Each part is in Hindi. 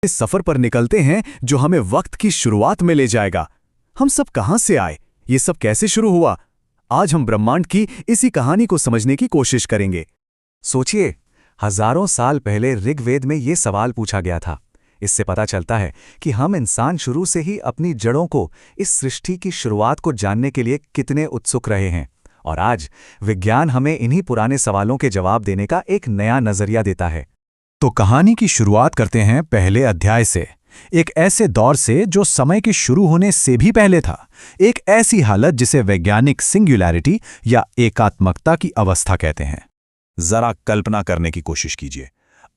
इस सफर पर निकलते हैं जो हमें वक्त की शुरुआत में ले जाएगा। हम सब कहां से आए, ये सब कैसे शुरू हुआ? आज हम ब्रह्मांड की इसी कहानी को समझने की कोशिश करेंगे। सोचिए, हजारों साल पहले ऋग्वेद में ये सवाल पूछा गया था। इससे पता चलता है कि हम इंसान शुरू से ही अपनी जड़ों को, इस सृष्टि की शुरुआत को जानने के लिए कितने उत्सुक रहे हैं। और आज विज्ञान हमें इन्हीं पुराने सवालों के जवाब देने का एक नया नजरिया देता है। तो कहानी की शुरुआत करते हैं पहले अध्याय से, एक ऐसे दौर से जो समय के शुरू होने से भी पहले था। एक ऐसी हालत जिसे वैज्ञानिक सिंगुलैरिटी या एकात्मकता की अवस्था कहते हैं। जरा कल्पना करने की कोशिश कीजिए।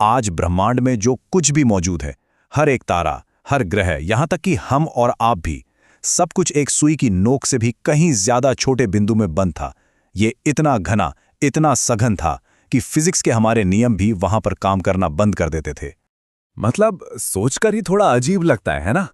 आज ब्रह्मांड में जो कुछ भी मौजूद है, हर एक तारा, हर ग्रह, यहां तक कि हम और आप भी, सब कुछ एक सुई की नोक से भी कहीं ज्यादा छोटे बिंदु में बंद था। ये इतना घना, इतना सघन था कि फिजिक्स के हमारे नियम भी वहां पर काम करना बंद कर देते थे। मतलब सोचकर ही थोड़ा अजीब लगता है ना?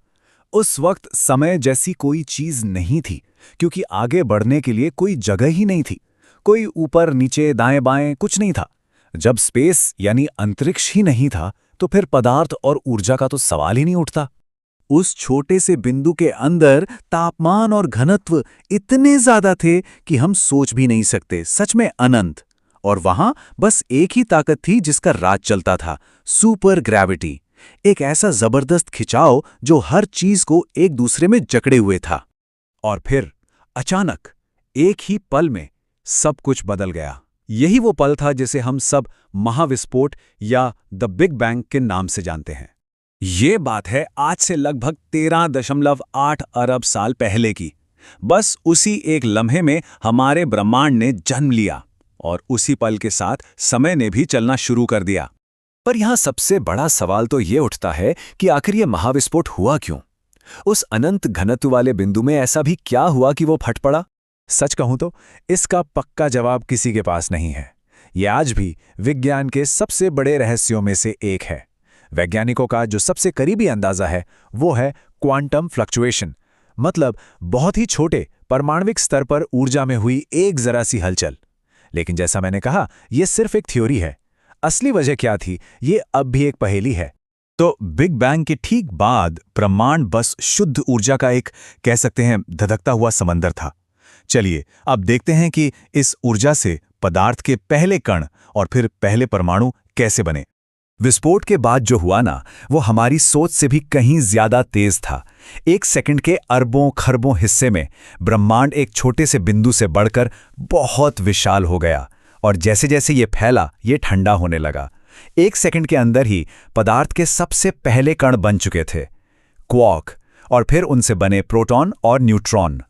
उस वक्त समय जैसी कोई चीज नहीं थी, क्योंकि आगे बढ़ने के लिए कोई जगह ही नहीं थी। कोई ऊपर नीचे दाएं बाएं कुछ नहीं था। जब स्पेस यानी अंतरिक्ष ही नहीं था, तो फिर पदार्थ और ऊर्जा का तो सवाल ही नहीं उठता। उस छोटे से बिंदु के अंदर तापमान और घनत्व इतने ज्यादा थे कि हम सोच भी नहीं सकते, सच में अनंत। और वहां बस एक ही ताकत थी जिसका राज चलता था, सुपर ग्रेविटी। एक ऐसा जबरदस्त खिंचाव जो हर चीज को एक दूसरे में जकड़े हुए था। और फिर अचानक एक ही पल में सब कुछ बदल गया। यही वो पल था जिसे हम सब महाविस्फोट या द बिग बैंग के नाम से जानते हैं। ये बात है आज से लगभग 13.8 अरब साल पहले की। बस उसी एक लम्हे में हमारे ब्रह्मांड ने जन्म लिया, और उसी पल के साथ समय ने भी चलना शुरू कर दिया। पर यहां सबसे बड़ा सवाल तो ये उठता है कि आखिर ये महाविस्फोट हुआ क्यों? उस अनंत घनत्व वाले बिंदु में ऐसा भी क्या हुआ कि वो फट पड़ा? सच कहूं तो इसका पक्का जवाब किसी के पास नहीं है। ये आज भी विज्ञान के सबसे बड़े रहस्यों में से एक है। वैज्ञानिकों का जो सबसे करीबी अंदाजा है वो है क्वांटम फ्लक्चुएशन, मतलब बहुत ही छोटे परमाणविक स्तर पर ऊर्जा में हुई एक जरा सी हलचल। लेकिन जैसा मैंने कहा, यह सिर्फ एक थ्योरी है। असली वजह क्या थी, ये अब भी एक पहेली है। तो बिग बैंग के ठीक बाद ब्रह्मांड बस शुद्ध ऊर्जा का एक, कह सकते हैं, धधकता हुआ समंदर था। चलिए अब देखते हैं कि इस ऊर्जा से पदार्थ के पहले कण और फिर पहले परमाणु कैसे बने। विस्फोट के बाद जो हुआ ना, वो हमारी सोच से भी कहीं ज्यादा तेज था। एक सेकंड के अरबों खरबों हिस्से में ब्रह्मांड एक छोटे से बिंदु से बढ़कर बहुत विशाल हो गया। और जैसे जैसे ये फैला, ये ठंडा होने लगा। एक सेकंड के अंदर ही पदार्थ के सबसे पहले कण बन चुके थे, क्वार्क, और फिर उनसे बने प्रोटॉन और न्यूट्रॉन।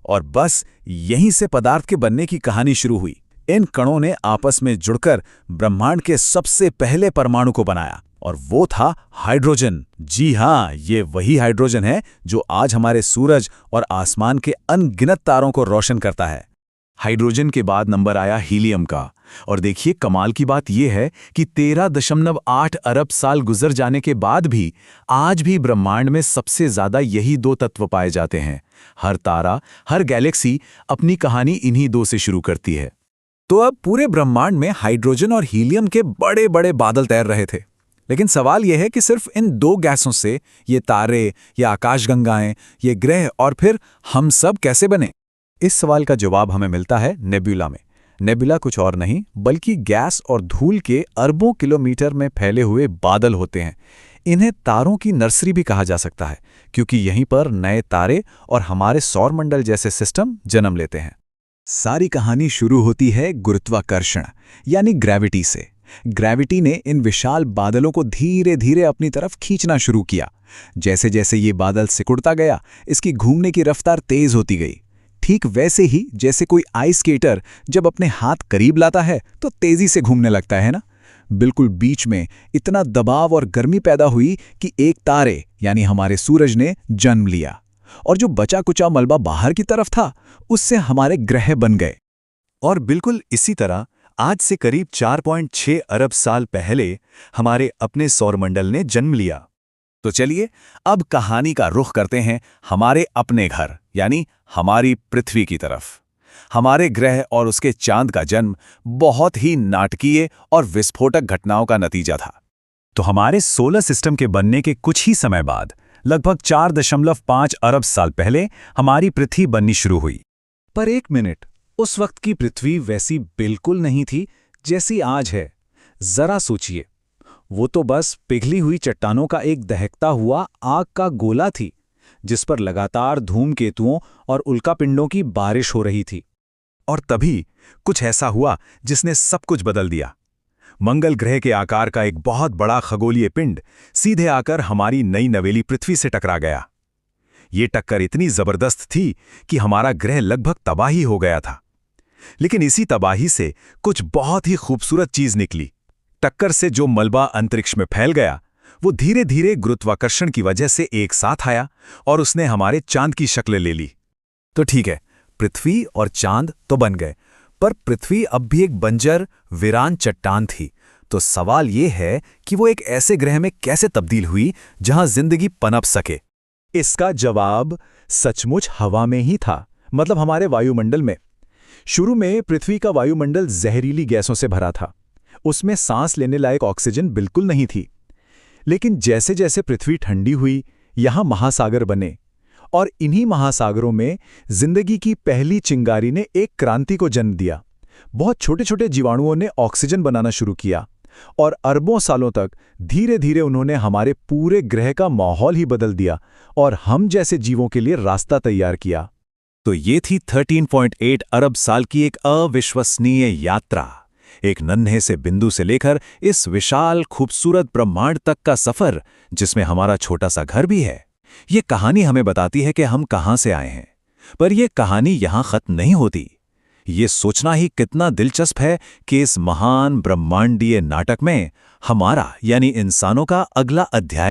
और बस यहीं से पदार्थ के बनने की कहानी शुरू हुई। इन कणों ने आपस में जुड़कर ब्रह्मांड के सबसे पहले परमाणु को बनाया, और वो था हाइड्रोजन। जी हाँ, ये वही हाइड्रोजन है जो आज हमारे सूरज और आसमान के अनगिनत तारों को रोशन करता है। हाइड्रोजन के बाद नंबर आया हीलियम का। और देखिए, कमाल की बात यह है कि 13.8 अरब साल गुजर जाने के बाद भी आज भी ब्रह्मांड में सबसे ज्यादा यही दो तत्व पाए जाते हैं। हर तारा, हर गैलेक्सी अपनी कहानी इन्हीं दो से शुरू करती है। तो अब पूरे ब्रह्मांड में हाइड्रोजन और हीलियम के बड़े बड़े बादल तैर रहे थे। लेकिन सवाल यह है कि सिर्फ इन दो गैसों से ये तारे, ये आकाशगंगाएं, ये ग्रह और फिर हम सब कैसे बने? इस सवाल का जवाब हमें मिलता है नेबुला में। नेबुला कुछ और नहीं बल्कि गैस और धूल के अरबों किलोमीटर में फैले हुए बादल होते हैं। इन्हें तारों की नर्सरी भी कहा जा सकता है, क्योंकि यहीं पर नए तारे और हमारे सौरमंडल जैसे सिस्टम जन्म लेते हैं। सारी कहानी शुरू होती है गुरुत्वाकर्षण यानी ग्रेविटी से। ग्रेविटी ने इन विशाल बादलों को धीरे धीरे अपनी तरफ खींचना शुरू किया। जैसे जैसे ये बादल सिकुड़ता गया, इसकी घूमने की रफ्तार तेज होती गई। ठीक वैसे ही जैसे कोई आइस स्केटर जब अपने हाथ करीब लाता है तो तेजी से घूमने लगता है ना। बिल्कुल बीच में इतना दबाव और गर्मी पैदा हुई कि एक तारे यानी हमारे सूरज ने जन्म लिया, और जो बचा कुचा मलबा बाहर की तरफ था उससे हमारे ग्रह बन गए। और बिल्कुल इसी तरह आज से करीब 4.6 अरब साल पहले हमारे अपने सौरमंडल ने जन्म लिया। तो चलिए अब कहानी का रुख करते हैं हमारे अपने घर यानी हमारी पृथ्वी की तरफ। हमारे ग्रह और उसके चांद का जन्म बहुत ही नाटकीय और विस्फोटक घटनाओं का नतीजा था। तो हमारे सोलर सिस्टम के बनने के कुछ ही समय बाद लगभग 4.5 अरब साल पहले हमारी पृथ्वी बननी शुरू हुई। पर एक मिनट, उस वक्त की पृथ्वी वैसी बिल्कुल नहीं थी जैसी आज है। जरा सोचिए, वो तो बस पिघली हुई चट्टानों का एक दहकता हुआ आग का गोला थी, जिस पर लगातार धूमकेतुओं और उल्कापिंडों की बारिश हो रही थी। और तभी कुछ ऐसा हुआ जिसने सब कुछ बदल दिया। मंगल ग्रह के आकार का एक बहुत बड़ा खगोलीय पिंड सीधे आकर हमारी नई नवेली पृथ्वी से टकरा गया। ये टक्कर इतनी जबरदस्त थी कि हमारा ग्रह लगभग तबाही हो गया था। लेकिन इसी तबाही से कुछ बहुत ही खूबसूरत चीज निकली। टक्कर से जो मलबा अंतरिक्ष में फैल गया, वो धीरे धीरे गुरुत्वाकर्षण की वजह से एक साथ आया और उसने हमारे चांद की शक्ल ले ली। तो ठीक है, पृथ्वी और चांद तो बन गए, पर पृथ्वी अब भी एक बंजर वीरान चट्टान थी। तो सवाल ये है कि वो एक ऐसे ग्रह में कैसे तब्दील हुई जहां जिंदगी पनप सके। इसका जवाब सचमुच हवा में ही था, मतलब हमारे वायुमंडल में। शुरू में पृथ्वी का वायुमंडल जहरीली गैसों से भरा था। उसमें सांस लेने लायक ऑक्सीजन बिल्कुल नहीं थी। लेकिन जैसे जैसे पृथ्वी ठंडी हुई, यहां महासागर बने, और इन्हीं महासागरों में जिंदगी की पहली चिंगारी ने एक क्रांति को जन्म दिया। बहुत छोटे छोटे जीवाणुओं ने ऑक्सीजन बनाना शुरू किया, और अरबों सालों तक धीरे धीरे उन्होंने हमारे पूरे ग्रह का माहौल ही बदल दिया और हम जैसे जीवों के लिए रास्ता तैयार किया। तो ये थी 13.8 अरब साल की एक अविश्वसनीय यात्रा। एक नन्हे से बिंदु से लेकर इस विशाल खूबसूरत ब्रह्मांड तक का सफर, जिसमें हमारा छोटा सा घर भी है। ये कहानी हमें बताती है कि हम कहां से आए हैं, पर यह कहानी यहां खत्म नहीं होती। ये सोचना ही कितना दिलचस्प है कि इस महान ब्रह्मांडीय नाटक में हमारा यानी इंसानों का अगला अध्याय